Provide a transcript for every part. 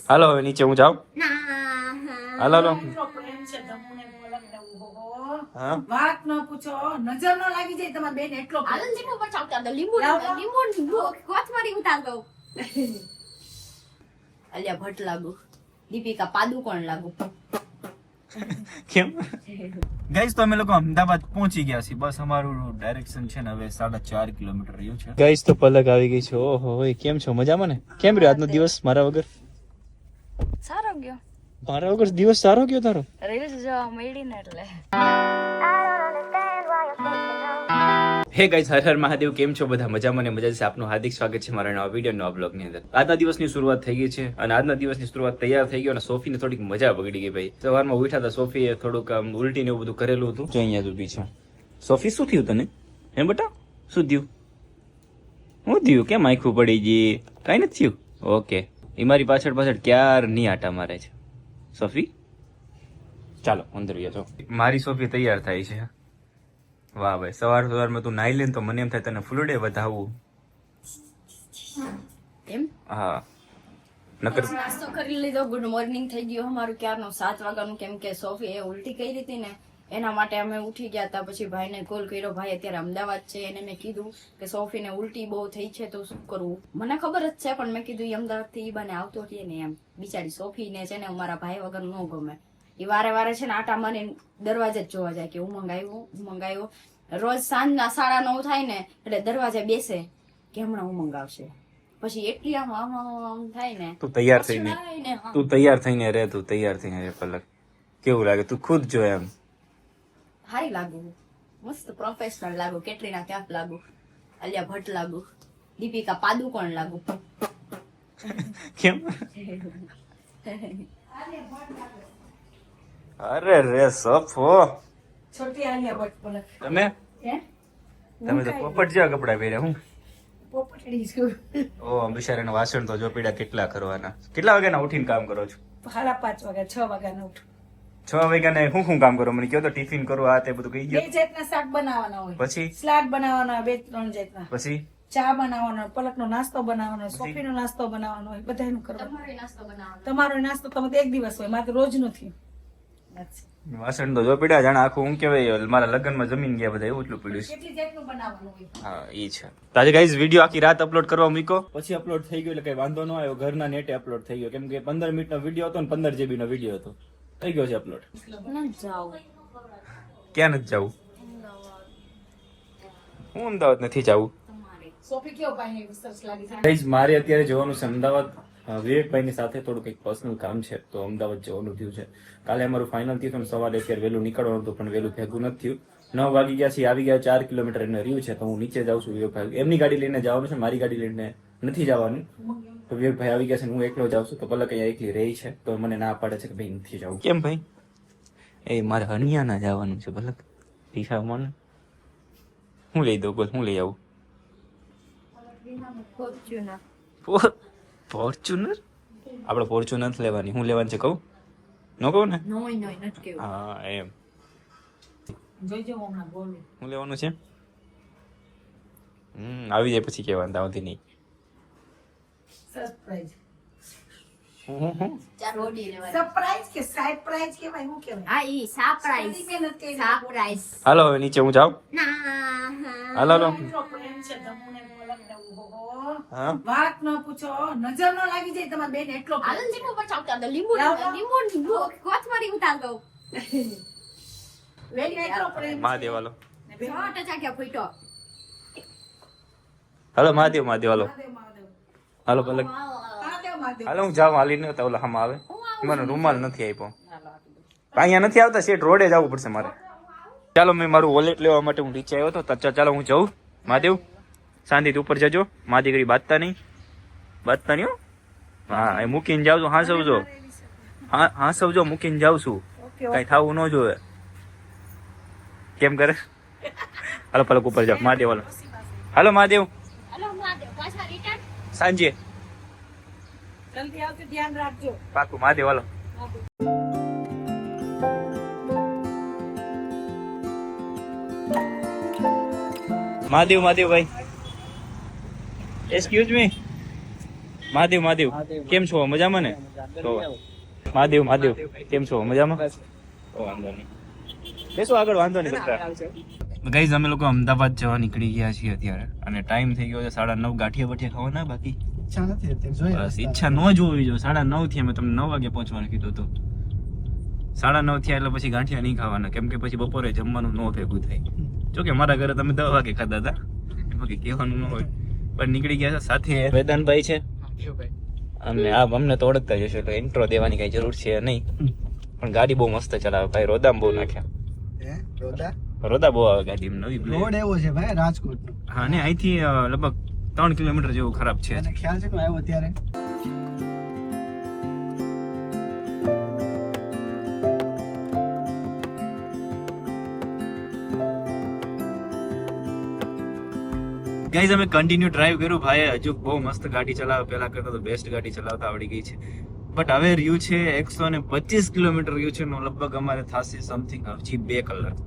હાલો હવે નીચે હું જાઉં. હાલો હાલો. હા વાત ન પૂછો, નજર ન લાગી જાય તમારી બેન એટલો આનંદ લીંબુ પર ચાવતા દો લીંબુ કોથમરી ઉતાર દો અલ્યા ભટ્ટ લાગુ દીપિકા પાદુકોણ લાગુ કેમ ગાઈસ તો અમે લોકો અમદાવાદ પહોંચી ગયા છીએ. બસ અમારું ડાયરેક્શન છે ને હવે 4.5 કિલોમીટર રહ્યું છે. ગાઈસ તો પલક આવી ગઈ છે. ઓહો કેમ છો? મજામાં ને? કેમ રહ્યો આજનો દિવસ મારા વગર? સારો ગયો મારા વગર દિવસ સારો ગયો તારો? રીલ્સ જોવા મળી ને એટલે હે ગાઈસ, હર હર મહાદેવ. કેમ છો બધા? મજામાં ને મજા છે. આપનું હાર્દિક સ્વાગત છે મારા નવા વિડીયો નવા બ્લોગની અંદર. આજના દિવસની શરૂઆત થઈ ગઈ છે અને આજના દિવસની શરૂઆત તૈયાર થઈ ગયો અને સોફીને થોડીક મજા બગડી ગઈ ભાઈ. સવારમાં ઉઠ્યા હતા, સોફીએ થોડુંક ઉલટી ને એવું બધું કરેલું હતું. જો અહીંયા સુધી છે. સોફી શું થયું તને? હે બેટા શું થયું? શું થયું? કેમ આંખું પડી ગઈ? કઈ નથી થયું? ઓકે. એ મારી પાછળ પાછળ ક્યારની આટા મારે છે. સોફી ચાલો અંદર જાઓ. મારી સોફી તૈયાર થાય છે. વાહ ભાઈ, સવારમાં તું નાઈ લે તો મને એમ થાય તને ફૂલડે વધાવવું. એમ હા નકર નાસ્તો કરી લીધો. ગુડ મોર્નિંગ થઈ ગયો અમારું ક્યારનું 7 વાગ્યાનું. કેમ કે સોફી એ ઉલટી કરી હતી ને એના માટે અમે ઉઠી ગયા હતા. પછી ભાઈને કોલ કર્યો. ભાઈ અત્યારે અમદાવાદ છે. એને મેં કીધું કે સોફીને ઉલટી બહુ થઈ છે તો શું કરવું. મને ખબર જ છે પણ મેં કીધું અમદાવાદ થી બને આવતો રહીએ ને એમ. બિચારી સોફીને છે ને મારા ભાઈ વગર ન ગમે. એ વારે વારે છે ને આટા મારી દરવાજે જ જોવા જાય કે હું મંગાવ્યું. રોજ સાંજના 9:30 થાય ને એટલે દરવાજે બેસે કે હમણાં હું મંગાવશે. પછી એટલી આમ થાય ને. તું તૈયાર થઈને રે. તું તૈયાર થઈને રે પલક. કેવું લાગે? તું ખુદ જો એમ. હારી લાગુ, મસ્ત પ્રોફેશનલ લાગુ, કેટરીના કેફ લાગુ, અલિયા ભટ્ટ લાગુ, દીપિકા પાદુકોણ લાગુ. કેમ? અરે રે સફો. છોટી આલિયા ભટ્ટ પલક તમે તો પોપટ જેવા કપડા પહેર્યા. હું પોપટડી છું. ઓ બિચારાના વાસણ તો જો પીડા કેટલા કરવાના. કેટલા વાગ્યાના ઉઠીને કામ કરો છો? 5:30 વાગ્યા 6 વાગ્યાના ઉઠું. 6 વાગ્યાને શું કામ કરો? મને કહો તો. ટિફિન કરો આ તે બધું કહી બે ગયો. જાતના શાક બનાવવાના હોય, પછી સલાડ બનાવવાના 2-3 જાતના, પછી ચા બનાવવાનો, પલકનો નાસ્તો બનાવવાનો, સોફીનો નાસ્તો બનાવવાનો હોય, બધાનું કરવાનું. તમારો નાસ્તો બનાવવાનો. તમારો નાસ્તો તમે તો એક દિવસ હોય, મારે તો રોજ નથી. વાસણ તો જો પીડા જાણે આખું હું કહેવાય મારા લગ્નમાં જમીન ગયા બધા એવું એટલું પીડ્યું છે. કેટલી જાતનું બનાવવાનું હોય. હા ઈ છે. તો આજે ગાઈઝ વિડીયો આખી રાત અપલોડ કરવા મૂક્યો, પછી અપલોડ થઈ ગયો એટલે કઈ વાંધો ન આવ્યો. ઘરના નેટે અપલોડ થઈ ગયો કેમ કે 15 મિનિટનો વિડીયો હતો ને 15 GB નો વિડીયો હતો. થઈ ગયો છે અપલોડ. ન જાવ ક્યાં નથી જવું? હું અમદાવાદ નથી જવું. સોફી કેવો પાણી સરસ લાગે છે. ગાઈઝ મારે અત્યારે જવાનું છે અમદાવાદ. વિવેકભાઈની સાથે થોડું કંઈક પર્સનલ કામ છે તો અમદાવાદ જવાનું થયું છે. કાલે અમારું ફાઇનલ થયું તો સવારે અત્યારે વહેલું નીકળવાનું હતું પણ વહેલું ભેગું નથી થયું. 9 વાગી ગયા છે. આવી ગયા 4 કિલોમીટર એને રહ્યું છે તો હું નીચે જાઉં છું. વિવેકભાઈ એમની ગાડી લઈને જવાનું છે, મારી ગાડી લઈને નથી જવાનું. તો વિવેકભાઈ આવી ગયા છે, હું એકલો જાઉં છું. તો પલક અહીંયા એકલી રહી છે તો મને ના પાડે છે કે ભાઈ નથી જવું. કેમ ભાઈ? એ મારે હરિયાણા જવાનું છે પલક. પૈસા મને હું લઈ દઉં? બોલ હું લઈ આવું? ફોર્ચ્યુનર? આપણે ફોર્ચ્યુનર લેવાની. હું લેવાની છે કહું? ન કહું ને? નોય નથી કેવું. હા એમ. જોઈજો હમણાં બોલું. શું લેવાનું છે? આવી જાય પછી કહેવાનું. તાવથી નહીં. સરપ્રાઈઝ. ચાર રોટી લેવાની. સરપ્રાઈઝ કે સરપ્રાઈઝ કેવાય? શું કહેવાય? હા ઈ સરપ્રાઈઝ. સરપ્રાઈઝ. હાલો હવે નીચે હું જાઉં. હાલો હાલો. એટલો પ્રેમ છે તમને પલકને. ઓહો. હા વાત ન પૂછો, નજર ન લાગી જાય તમારી બેન એટલો પ્રેમ આનંદ છે. લીંબુ પર ચાવતા દો લીંબુ કોથમરી ઉતાર દો બેન એટલો પ્રેમ છે. મહાદેવ હાલો. બેન, 100% ક્યાં ફૂટો. હાલો મહાદેવ મહાદેવ હાલો. મહાદેવ, મહાદેવ. હાલો પલક. મહાદેવ, મહાદેવ. હાલો હું જાઉં. હાલીને તો ઓલા હમ આવે. મને રૂમાલ નથી આપ્યો. અહીંયા નથી આવતા. શેઠ રોડે જવું પડશે મારે. ચાલો મેં મારું વોલેટ લેવા માટે હું નીચે આવ્યો હતો. ચાલો હું જાઉં. મહાદેવ શાંતિથી ઉપર જજો. મા દીકરી બાંધતા નહીં હો. હા એ મૂકીને જાવ છું. હા સવજો. હા સવજો મૂકીને જાઉં છું. કઈ થવું ન જોવે. કેમ કરે? હાલો પલક ઉપર જાવ. મહાદેવ હાલો. હાલો મહાદેવ. હલો મહાદેવ પાછા રિટર્ન. સાંજે જલ્દી આવજો, ધ્યાન રાખજો. પાકું. મહાદેવ હાલો. મહાદેવ ભાઈ. Excuse me. મહાદેવ મહાદેવ કેમ છો મજામાં ને? તો મહાદેવ મહાદેવ કેમ છો મજામાં? તો વાંધો નહીં, બેસો આગળ, વાંધો નહીં કરતા. ગાઈઝ અમે લોકો અમદાવાદ જવા નીકળી ગયા છીએ અત્યારે, અને ટાઈમ થઈ ગયો છે 9:30. ગાંઠિયા બઠિયા ખાવાના બાકી બસ ઈચ્છા ન જોવી જોઈએ. 9:30 થી અમે તમને 9 વાગે પહોંચવાનું કીધું હતું. 9:30 થયા એટલે પછી ગાંઠિયા નહીં ખાવાના, કેમ કે પછી બપોરે જમવાનું ન ભેગું થાય. જોકે મારા ઘરે તમે 10 વાગે ખાધા હતા, બાકી કહેવાનું ન હોય. પણ નીકળી ગયા છે. સાથે વેદાંતભાઈ છે, અને આ અમને તો ઓળખતા જશે એટલે ઇન્ટ્રો દેવાની કઈ જરૂર છે નહીં. પણ ગાડી બહુ મસ્ત ચલાવે ભાઈ, રોદામ બહુ નાખ્યા. રોદા બહુ આવે ગાડી, નવી રોડ એવો છે ભાઈ રાજકોટ. હા ને, અહીંથી લગભગ 3 કિલોમીટર જેવું ખરાબ છે. અને ખ્યાલ છે કે આવ્યો ત્યારે ગાઈઝ અમે કન્ટિન્યુ ડ્રાઈવ કર્યું. ભાઈ હજુ બહુ મસ્ત ગાડી ચલાવે, પેલા કરતા તો બેસ્ટ ગાડી ચલાવતા આવડી ગઈ છે. બટ હવે રહ્યું છે 125 કિલોમીટર રહ્યું છે, લગભગ અમારે થશે સમથિંગ હજી 2 કલાક.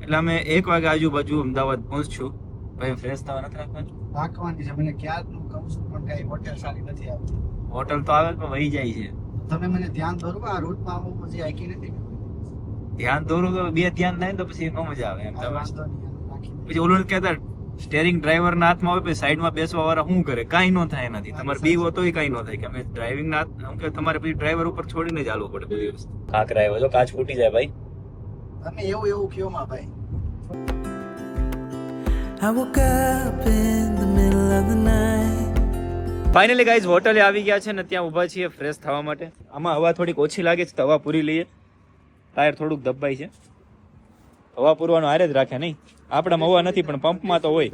એટલે અમે 1 વાગે આજુબાજુ અમદાવાદ પહોંચશું. ભાઈ ફ્રેશ થવા નથી રાખવાની છે. મને ક્યારનું કહું છું પણ કઈ હોટેલ સારી નથી આવતી. હોટલ તો આવે પણ વહી જાય છે. તમે મને ધ્યાન દોરો, આ રૂટમાં આવું પછી આઈકી નથી. ધ્યાન દોરું તો બે ધ્યાન થાય ને તો પછી ન મજા આવે એમ. તમે વાંધો નહીં, રાખી પછી ઓલું કહેતા સ્ટેરિંગ ડ્રાઈવર ના હાથમાં હોય, પછી સાઈડમાં બેસવા વાળા શું કરે? કાંઈ ન થાય એનાથી. તમારે બી હોય તોય કાંઈ ન થાય, કે અમે ડ્રાઇવિંગ ના કે તમારે પછી ડ્રાઈવર ઉપર છોડીને જ ચાલવું પડે બધી વસ્તુ. કાંકરા આવ્યો, જો કાચ ફૂટી જાય ભાઈ. તમે એવું એવું કયો માં ભાઈ. I woke up in the middle of the night. Finally guys હોટલે આવી ગયા છે ને ત્યાં ઊભા છીએ ફ્રેશ થવા માટે. આમાં હવા થોડીક ઓછી લાગે છે તો હવા પૂરી લઈએ. ટાયર થોડુંક દબાઈ છે, હવા પૂરવાનું હારે જ રાખે નહીં. આપણામાં હવા નથી પણ પંપમાં તો હોય.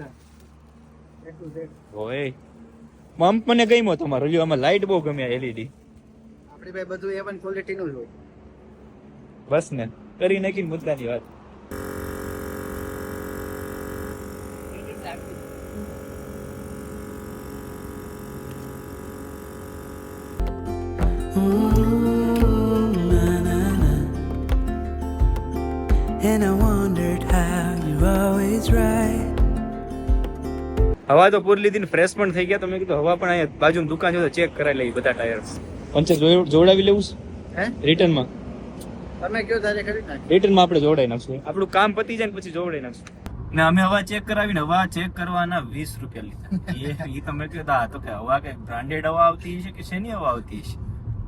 પંપ મને ગમ્યો તમારો, લ્યો આમાં લાઈટ બહુ ગમે LED. આપણી ભાઈ બધું A1 ક્વોલિટી નું જ હોય. બસ ને, કરી નાખીને મુદ્દાની વાત. And I wondered how you're always right. હવા તો પૂરી લીધી ને ફ્રેશ પણ થઈ ગયા. તો મેં કીધું હવા પણ અહીંયા બાજુમાં દુકાન છે તો ચેક કરાવી લઈ બધા ટાયર્સ. પંચર જોડાવી લેવું હે રિટર્નમાં. તમે કયો તારે કરી નાખ. રિટર્નમાં આપણે જોડાઈ નાખશું. આપણું કામ પતી જાય ને પછી જોડાઈ નાખશું. ને અમે હવા ચેક કરાવીને હવા ચેક કરવાના 20 રૂપિયા લીધા. એ તમે કીધું તો કે હવા કે બ્રાન્ડેડ હવા આવતી છે કે શેની હવા આવતી છે?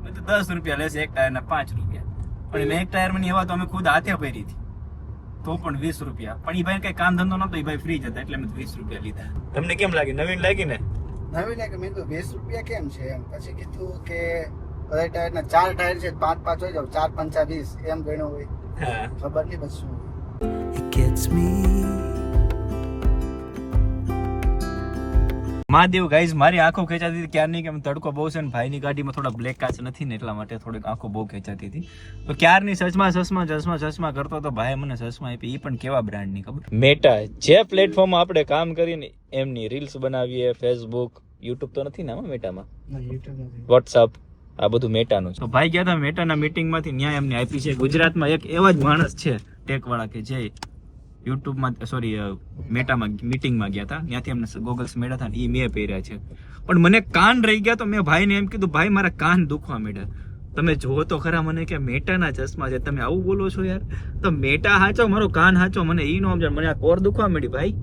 મેં તો 10 રૂપિયા લેશે એક ટાયરના 5 રૂપિયા. પણ મેં એક ટાયરની હવા તો અમે ખુદ હાથે ભરી હતી તો પણ 20 રૂપિયા. પણ એ ભાઈ કઈ કામ ધંધો નતો, એ ભાઈ ફ્રી જ હતા એટલે મેં 20 રૂપિયા લીધા. તમને કેમ લાગી? નવીન લાગી ને? નવી લાગે. મેં તો 20 રૂપિયા કેમ છે એમ. પછી કીધું કે બધા ટાયરના 4 ટાયર છે, 5 હોય જાવ, 4 5 20 એમ ગણ્યો હોય. ખબર નહીં બસ શું It gets me. Mahadev guys મારી આંખો ખેંચાતી હતી ક્યારની, કે તડકો બહુ છે ને ભાઈની ગાડીમાં થોડા બ્લેક કાચ નથી ને એટલા માટે થોડીક આંખો બહુ ખેંચાતી હતી. તો ક્યારની ચશ્મા કરતો તો ભાઈ મને ચશ્મા આપી. એ પણ કેવા બ્રાન્ડની ખબર? મેટા. જે પ્લેટફોર્મ આપણે કામ કરીને એમની રીલ્સ બનાવીએ, ફેસબુક, યુટ્યુબ તો નથી ને આમાં મેટામાં, વોટ્સઅપ, આ બધું મેટાનું છે. તો ભાઈ ગયા હતા મેટાના મીટિંગમાંથી, ન્યાય એમને આપી છે. ગુજરાતમાં એક એવા જ માણસ છે ટેક વાળા કે જે યુટ્યુબમાં મેટામાં મીટિંગમાં ગયા હતા, ત્યાંથી અમને ગોગલ્સ મળ્યા હતા ને એ મેં પહેર્યા છે. પણ મને કાન રહી ગયા તો મેં ભાઈને એમ કીધું, ભાઈ મારા કાન દુખવા માંડ્યા. તમે જોવો તો ખરા મને કે મેટાના ચશ્મા છે, તમે આવું બોલો છો યાર? તો મેટા હાચો, મારો કાન હાચો, મને ઈ નો સમજણ, મને આ કોર દુખવા માંડી ભાઈ.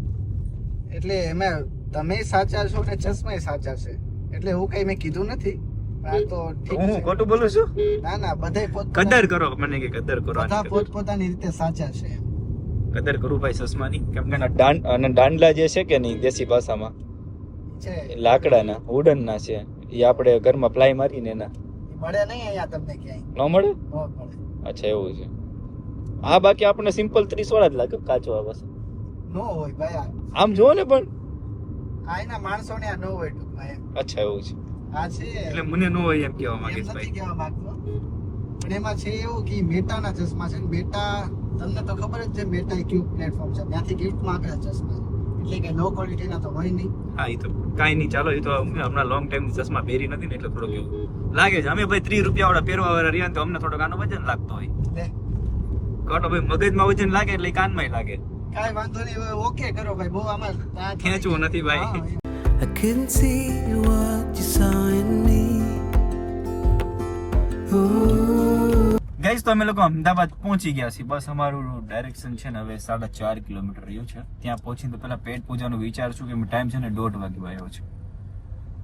એટલે એમાં તમે સાચા છો ને ચશ્મા સાચા છે, એટલે હું કઈ મેં કીધું નથી. આ તો ઠીક હું છે. ખોટું બોલું છું? ના બધાય કદર કરો, મને કે કદર કરો. બધા પોતપોતાની રીતે સાચા છે. કદર કરું ભાઈ ચશ્માની, કેમ કે દાંડલા જે છે કે નહીં દેશી ભાષામાં છે લાકડાના વુડનના છે, એ આપણે ઘરમાં પ્લાય મારીને એના મળે નહીં અહીંયા તમને ક્યાંય ન મળે. ન મળે. અચ્છા એવું છે. આ બાકી આપણને સિમ્પલ 30 વાળા જ લાગે, કાચો આ બસ. નો હોય ભાઈ. આમ જોવો ને પણ આના માણસોને આ નો હોય ટૂંકમાં એમ. અચ્છા એવું છે. આ છે એટલે મને ન હોય એમ કહેવા એમ માંગે છે નથી ભાઈ. કહેવા માંગતો, પણ એમાં છે એવું કે મેટાના ચશ્મા છે ને. મેટા તમને તો ખબર જ છે, મેટા એક પ્લેટફોર્મ છે, ત્યાંથી ગિફ્ટમાં આપેલા ચશ્મા, એટલે કે લો ક્વોલિટીના તો હોય નહીં. હા એ તો કાંઈ નહીં, ચાલો. એ તો હમણાં લોંગ ટાઈમ ચશ્મા પહેરી નથી ને એટલે થોડોક એવું લાગે છે. અમે ભાઈ 30 રૂપિયા વાળા પહેરવા વાળા રહ્યા તો અમને થોડોક આનો વજન લાગતો હોય. લે કાંટો ભાઈ મગજમાં વજન લાગે એટલે કાનમાં લાગે. કાંઈ વાંધો નહીં, હવે ઓકે કરો ભાઈ. બહુ આમાં ખેંચવું નથી ભાઈ. હા, I couldn't see what you saw in me. Guys તો અમે લોકો અમદાવાદ પહોંચી ગયા છીએ. બસ અમારું ડાયરેક્શન છે ને હવે 4.5 કિલોમીટર રહ્યું છે. ત્યાં પહોંચીને તો પેલા પેટ પૂજાનું વિચાર છું કે ટાઈમ છે ને 1:30 વાગે આવ્યો છે.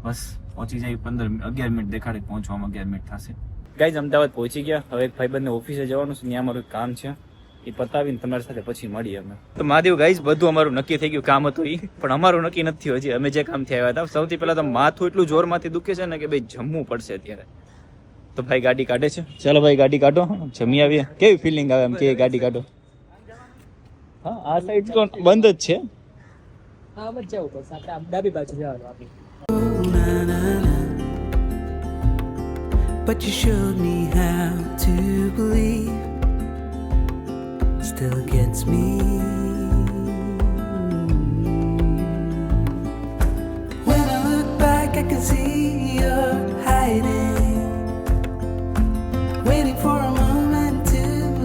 બસ પહોંચી જાય 11 મિનિટ દેખાડે, પહોંચવામાં 11 મિનિટ થશે. ગાઈસ અમદાવાદ પહોંચી ગયા. હવે એક ભાઈબંધને ઓફિસે જવાનું છે, ત્યાં મારું કામ છે, એ પતાવીને તમારી સાથે પછી મળીએ અમે. તો મહાદેવ ગાઈસ બધું અમારું નક્કી થઈ ગયું, કામ હતું એ, પણ અમારું નક્કી નથી થયું હજી. અમે જે કામથી આવ્યા હતા, સૌથી પહેલા તો માથું એટલું જોરમાંથી દુખે છે ને કે ભાઈ જમવું પડશે અત્યારે. તો ભાઈ ગાડી કાઢે છે. ચાલો ભાઈ ગાડી કાઢો, જમી આવીએ. કેવી ફિલિંગ આવે એમ કે ગાડી કાઢો? હા, આ સાઈડ તો બંધ જ છે. હા, મત જવું પડશે. આપણે આમ ડાબી બાજુ જવાનું આપણી. But you showed me how to believe. Still gets me. When I look back, I can see you're hiding, waiting for a moment to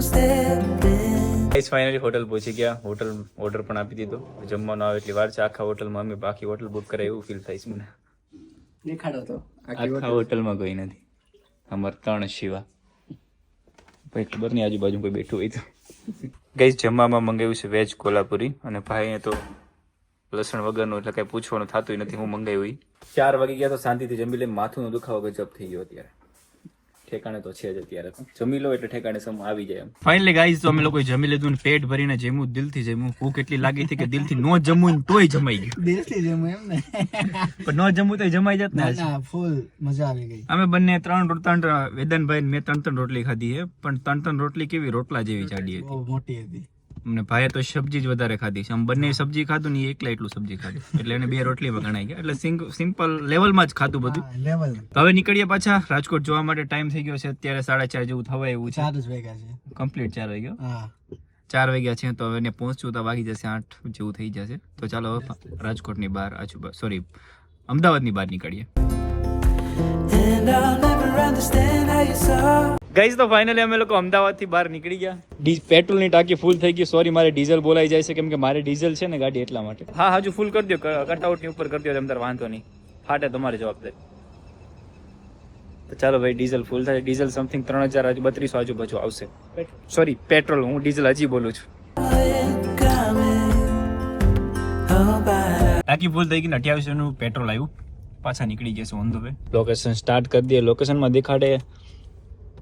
step in. Guys finally hotel પહોંચી ગયા. હોટલ ઓર્ડર પણ આપી દીધો. જમવાનો આવે એટલી વાર છે. આખા હોટલમાં અમે બાકી હોટલ બુક કરે એવું ફીલ થાય છે મને. દેખાડો તો આખા હોટલમાં કોઈ નથી, અમાર 3 શિવા. ભાઈ ખબર નહીં આજુબાજુ કોઈ બેઠું હોય તો. ગાઈસ જમવામાં મંગાવ્યું છે વેજ કોલ્હાપુરી, અને ભાઈએ તો લસણ વગરનું, એટલે કઈ પૂછવાનું થતું નથી. હું મંગાવ્યું 4 વાગી ગયા તો શાંતિથી જમી લે. માથું નો દુખાવો ગજબ થઈ ગયો અત્યારે. ઠેકાણે તો છે જ અત્યારે. જમી લો એટલે ઠેકાણે સમ આવી જાય એમ. ફાઇનલી ગાઈસ તો અમે લોકોએ જમી લીધું ને પેટ ભરીને જમ્યું, દિલથી જમ્યું. ભૂખ એટલી લાગી હતી કે દિલથી નો જમવું ને તોય જમાઈ ગયું. દેશથી જમું એમ ને. પણ નો જમવું તો જમાઈ જાત ને. ના ફૂલ મજા આવી ગઈ. અમે બંને 3 વેદનભાઈ મેં 3 રોટલી ખાધી છે, પણ 3 રોટલી કેવી રોટલા જેવી જાડી હતી. બહુ મોટી હતી. અમને ભાઈએ તો સબ્જી જ વધારે ખાધી છે. આમ બંને સબ્જી ખાધું ને એકલા એટલું સબ્જી ખાધું, એટલે એને 2 રોટલીમાં ગણાઈ ગયા. એટલે સિમ્પલ લેવલમાં જ ખાધું બધું. લેવલ. તો હવે નીકળીએ પાછા રાજકોટ જોવા માટે. ટાઈમ થઈ ગયો છે અત્યારે 4:30 જેવું થવા એવું છે. 4 જ વાગ્યા છે. કમ્પ્લીટ 4 વાગ્યો. હા, 4 વાગ્યા છે તો હવે એને પહોંચવું તો વાગી જશે 8 જેવું થઈ જશે. તો ચાલો હવે રાજકોટની બહાર અમદાવાદની બહાર નીકળીએ. And I'll never understand how you saw. Guys તો ફાઇનલી અમે લોકો અમદાવાદથી બહાર નીકળી ગયા. પેટ્રોલની ટાંકી ફૂલ થઈ ગઈ. સોરી, મારે ડીઝલ બોલાઈ જાય છે, કેમ કે મારે ડીઝલ છે ને ગાડી એટલા માટે. હા, હજુ ફૂલ કરી દો, કટઆઉટની ઉપર કરી દો, તમારે વાંધો નહીં. ફાટે તમારી જવાબદારી. તો ચાલો ભાઈ, ડીઝલ ફૂલ થાય. ડીઝલ સમથિંગ 3032 આજુબાજુ આવશે. સોરી, પેટ્રોલ, હું ડીઝલ હજી બોલું છું. ટાંકી ફૂલ થઈ ગઈ. 2800 નું પેટ્રોલ આવ્યું. પાછા નીકળી જશે on the way. Location start કરી દઈએ. લોકેશનમાં દેખાડે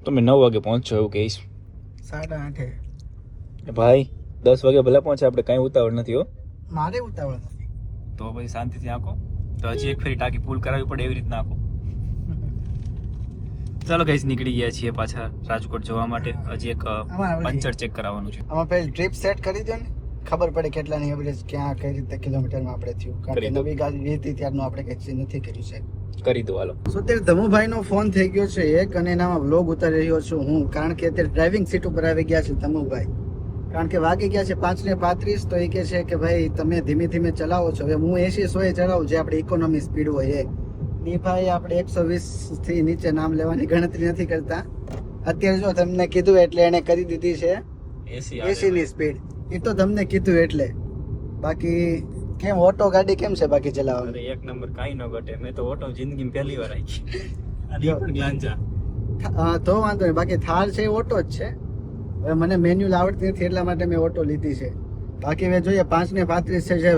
તમે 9 વાગે પહોંચશો એવું કહીશ. 8:30. ભાઈ 10 વાગે ભલે પહોંચે, આપણે કઈ ઉતાવળ નથી હો. મારે ઉતાવળ નથી. તો ભાઈ શાંતિથી આંકો. તો હજી એક ફેરી ટાંકી ફૂલ કરાવવી પડે એવી રીતના આંકો. ચાલો ગાઈસ નીકળી ગયા છીએ પાછા રાજકોટ જવા માટે. હજી એક પંચર ચેક કરાવવાનું છે. આમાં પહેલી ટ્રીપ સેટ કરી દો ને, ખબર પડે કેટલાની એવરેજ ક્યાં કઈ રીતે કિલોમીટરમાં આપણે થયું. કારણ કે નવી ગાડી લીધી ત્યારનું આપણે કઈ નથી કર્યું છે. કરી દો હાલો. સો અત્યારે ધમુભાઈનો ફોન થઈ ગયો છે એક, અને એનામાં વ્લોગ ઉતારી રહ્યો છું હું. કારણ કે અત્યારે ડ્રાઇવિંગ સીટ ઉપર આવી ગયા છે ધમુભાઈ. કારણ કે વાગી ગયા છે 5:35. તો એ કહે છે કે ભાઈ તમે ધીમે ધીમે ચલાવો છો. હવે હું 80-100 ચલાવું, જે આપણે ઇકોનોમી સ્પીડ હોય એ ભાઈ આપણે 120 થી નીચે નામ લેવાની ગણતરી નથી કરતા. અત્યારે જો તમને કીધું એટલે એને કરી દીધી છે 80 ની સ્પીડ. એ તો તમને કીધું એટલે. બાકી કેમ ઓટો ગાડી કેમ છે બાકી ચલાવવાની? એક નંબર, કાઈ ન ઘટે. મેં તો ઓટો જિંદગીમાં પહેલી વાર આવી. તો વાંધો નહીં. બાકી થાર છે એ ઓટો જ છે. હવે મને મેન્યુઅલ આવડતી નથી એટલા માટે મેં ઓટો લીધી છે. બાકી હવે જોઈએ 5:35 છે.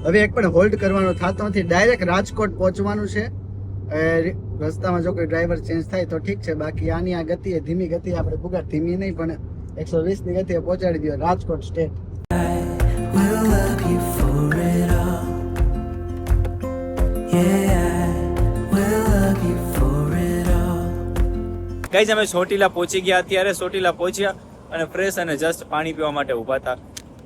હવે એક પણ હોલ્ડ કરવાનો થતો નથી. ડાયરેક્ટ રાજકોટ પહોંચવાનું છે. રસ્તામાં જો કોઈ ડ્રાઈવર ચેન્જ થાય તો ઠીક છે. બાકી આની આ ગતિ ધીમી ગતિ આપણે પુગાર, ધીમી નહીં પણ 120 ની ગતિએ પહોંચાડી દો Rajkot state. Will love you for it all. Yeah, I will love you for it all. Guys અમે ચોટીલા પહોંચી ગયા. અત્યારે ચોટીલા પહોંચ્યા અને ફ્રેશ અને જસ્ટ પાણી પીવા માટે ઊભા હતા.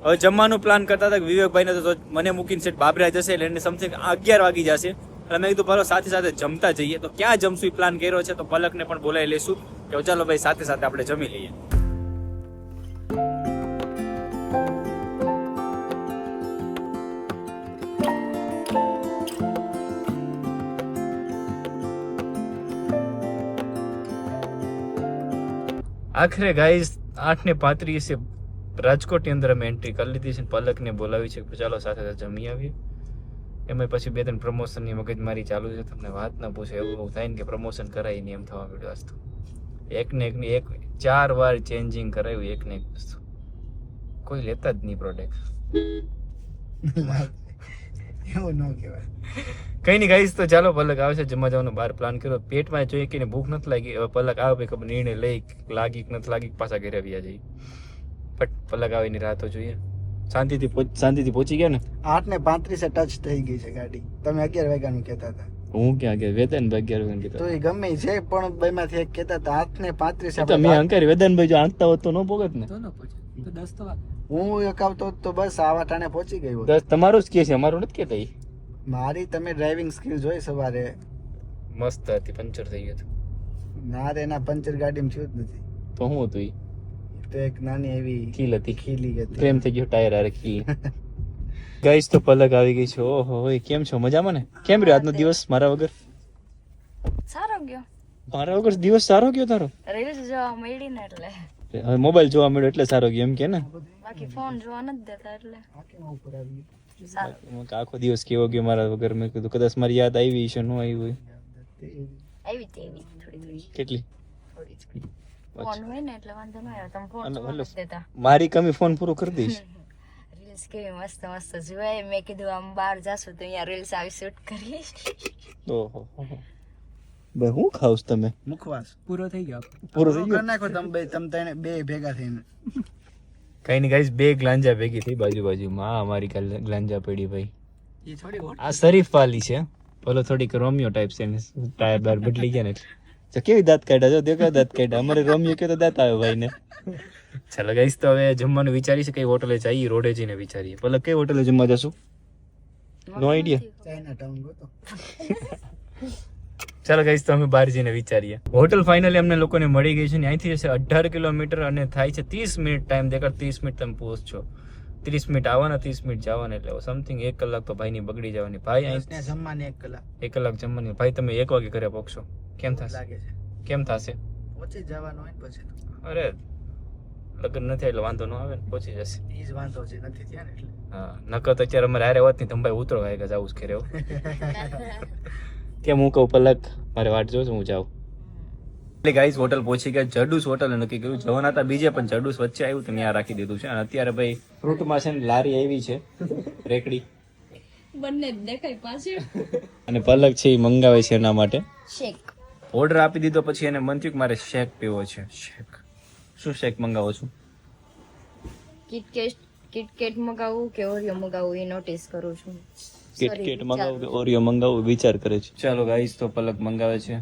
હવે જમવાનું પ્લાન કરતા હતા. વિવેકભાઈને તો મને મૂકીને સેટ બાબરા જશે, એટલે એને સમથિંગ 11 વાગી જશે. એટલે મેં કીધું ચાલો સાથે સાથે જમતા જઈએ. તો ક્યાં જમશું એ પ્લાન કર્યો છે. તો પલકને પણ બોલાવી લેશું કે ચાલો ભાઈ સાથે સાથે આપણે જમી લઈએ. આખરે ગાઈસ 8:35 રાજકોટની અંદર અમે એન્ટ્રી કરી લીધી છે. પલકને બોલાવી છે ચાલો સાથે સાથે જમી આવીએ. એમાં પછી 2-3 પ્રમોશનની મગજમારી ચાલુ છે. તમને વાત ના પૂછો, એવું થાય ને કે પ્રમોશન કરાય નહીં એમ થવા મળ્યું આજ તો. એક 4 વાર ચેન્જિંગ કરાયું એક ને એક વસ્તુ. કોઈ લેતા જ નહીં પ્રોડક્ટ. એવું ન કહેવાય. કઈ નહીં ગાઈસ, તો ચાલો પલક આવશે જમવા જવાનો બહાર પ્લાન કર્યો. પેટમાં જોઈએ કે ભૂખ નથી લાગી. હવે પલક આવે પછી ખબર નિર્ણય લઈ લાગી કે નથી લાગી, પાછા ઘરે આવ્યા જઈએ. બટ પલક આવીની રાહ તો જોઈએ. શાંતિથી પહોંચી ગયા ને. 8:35 ટચ થઈ ગઈ છે ગાડી. તમે 11 વાગ્યાનું કહેતા હતા. હું ક્યાં ગયા વેદનભાઈ 11 વાગે કીધું. તો એ ગમે ઈ છે, પણ બેમાંથી એક કહેતા હતા 8:35 તો મેં અંકારી વેદનભાઈ જો આંકતા હોત તો ન પોગત ને. તો ન પૂછે તો 10 તો વાગે. હું એકાવતો હોત તો બસ આવા ટાણે પહોંચી ગઈ હોત. તમારું જ કે છે, અમારું નથી કહેતા. ઈ મારી તમે ડ્રાઇવિંગ સ્કિલ જોઈ સવારે. મસ્ત હતી, પંચર થઈ ગયું હતું. ના રે ના, પંચર ગાડીમાં થયું જ નથી. તો હું હતું ઈ તો એક નાની એવી ખીલ હતી, ખીલી હતી. પ્રેમ થઈ ગયો ટાયર આરે ખીલ. ગાઈસ તો પલક આવી ગઈ છે. ઓહો હોય, કેમ છો? મજામાં ને? કેમ રહ્યો આજનો દિવસ મારા વગર? સારો ગયો. મારા વગર દિવસ સારો ગયો તારો? રીલ્સ જોવા મળી ને એટલે, હવે મોબાઈલ જોવા મળ્યો એટલે સારો ગયો એમ કે ને? બાકી ફોન જોવા નથી દેતા એટલે સારું. આખો દિવસ કેવો ગયો મારા વગર? મેં કીધું કદાચ મારી યાદ આવી છે, ન આવી હોય. આવી તેવી થોડી કેટલી? ફોન હોય ને એટલે વાંધો ન આવે. તમે ફોન જોવા નથી દેતા. મારી કમી ફોન પૂરો કરી દઈશ. રીલ્સ કેવી મસ્ત મસ્ત જોવાય. મેં કીધું આમ બહાર જાશું તો અહીંયા રીલ્સ આવી શૂટ કરીશ. ઓહો બે હું ખાવસ તમે? મુખવાસ પૂરો થઈ ગયો. પૂરો થઈ કરી ગયો. નાખો તમે બે ભેગા થઈને. કઈ નહીં ગાઈસ, 2 ગ્લાંજા ભેગી થઈ બાજુમાં. અમારી ગ્લાંજા પડી ભાઈ. એ થોડી આ શરીફ વાલી છે, બોલો થોડીક રોમિયો ટાઈપ છે ને. ટાયર બાર બદલી ગયા ને એટલે. તો કેવી દાંત કાઢ્યા? જો દેખા દાંત કાઢ્યા. અમારે રોમિયો કે તો દાંત આવે ભાઈ ને. ચાલો ગાઈસ, તો હવે જમવાનું વિચારીએ છે કઈ હોટલે જઈએ. રોડે જઈને વિચારીએ. પલક કઈ હોટલે જમવા જશું? નો આઈડિયા. ચાઇના ટાઉન ગોતો. ચાલો ગાઈસ, તો અમે બહાર જઈને વિચારીએ. હોટલ ફાઇનલી અમને લોકોને મળી ગઈ છે ને. અહીંથી જશે 18 કિલોમીટર અને થાય છે 30 મિનિટ ટાઈમ. દેખાડ 30 મિનિટ તમે પહોંચશો. 30 મિનિટ આવવાના, 30 મિનિટ જવાના, એટલે સમથિંગ 1 કલાક તો ભાઈની બગડી જવાની. ભાઈ અહીં જમવાની 1 કલાક. 1 કલાક જમવાની. ભાઈ તમે 1 વાગે ઘરે પહોંચશો. કેમ થશે? લાગે છે કેમ થશે? પહોંચી જવાનું હોય ને પછી તો. અરે લગ્ન નથી એટલે વાંધો ન આવે ને, પહોંચી જશે. ઈ જ વાંધો છે, નથી થયા ને એટલે. હા, નકર તો અત્યારે અમારે હારે હોત નહીં તમે ભાઈ ઉતરો વાગે જવું જ ઘરે. કેમ હું કહું પલક મારે વાટ જોઉં છું, હું જાઉં. એટલે ગાઈસ હોટલ પહોંચી ગયા. જડુસ હોટલ નક્કી કર્યું. જવાના હતા બીજે પણ જડુસ વચ્ચે આવ્યું તો ત્યાં રાખી દીધું છે. અને અત્યારે ભાઈ ફ્રૂટમાં છે ને લારી આવી છે, રેકડી બંને દેખાય પાછી. અને પલક છે એ મંગાવે છે એના માટે શેક. ઓર્ડર આપી દીધો. પછી એને મન થયું કે મારે શેક પીવો છે. શેક શું શેક મંગાવો છું? કિટકેટ મગાવું કે ઓરિયો મગાવું એ નોટિસ કરું છું. કિટકેટ મંગાવું કે ઓરિયો મંગાવું વિચાર કરે છે. ચાલો ગાઈસ, તો પલક મંગાવે છે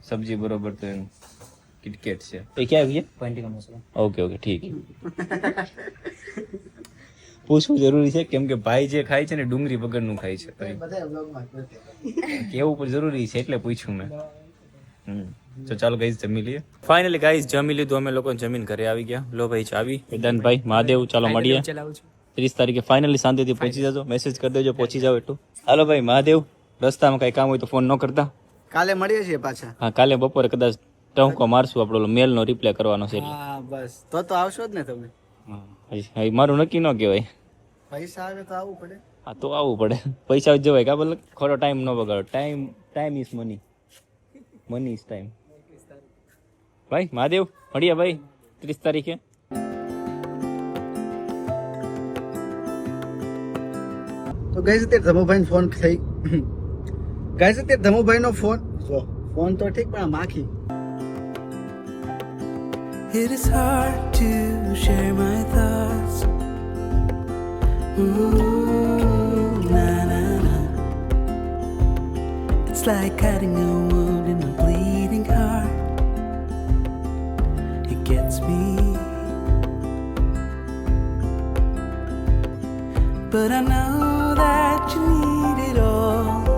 સબ્જી બરોબર. તો એનું કિટકેટ છે. એ ક્યાં આવી? ક્વોન્ટિટી મસાલા. ઓકે ઠીક. પૂછવું જરૂરી છે કેમ કે ભાઈ જે ખાય છે ને ડુંગળી વગરનું ખાય છે. તો બધા બ્લોગમાં કેવું પણ જરૂરી છે એટલે પૂછ્યું મેં. તો ચાલો ગાઈસ જમી લઈએ. ફાઇનલી ગાઈસ જમી લીધું અમે લોકો. જમીન ઘરે આવી ગયા. લો ભાઈ ચાવી. વેદાંતભાઈ, મહાદેવ, ચાલો મળીએ. ચલાવું છું. 30 તારીખે ફાઇનલી શાંતિથી પહોંચી જજો. મેસેજ કરી દેજો પહોંચી જાવ એટલું. હાલો ભાઈ મહાદેવ, રસ્તામાં કઈ કામ હોય તો ફોન ન કરતા. કાલે મળીએ છીએ પાછા. હા, કાલે બપોરે કદાચ ટંકો મારશું. આપણો મેલ નો રિપ્લાય કરવાનો છે એટલે. હા બસ, તો આવશો જ ને તમે. હા, મારું નક્કી ન કહેવાય. પૈસા આવે તો આવવું પડે. હા, તો આવવું પડે. પૈસા જ જવાય કા બોલ. ખોટો ટાઈમ ન બગાડો. Time is money. Money is time. ભાઈ મહાદેવ મળીએ ભાઈ 30 તારીખે. તો ગઈ અત્યારે ધમુભાઈ ફોન થઈ ગઈ અત્યારે ધમુભાઈ નો ફોન તો ઠીક પણ આ માખી. It is hard to share my thoughts. Na na na. It's like cutting a wound in a bleeding heart. It gets me. But I know that you need it all.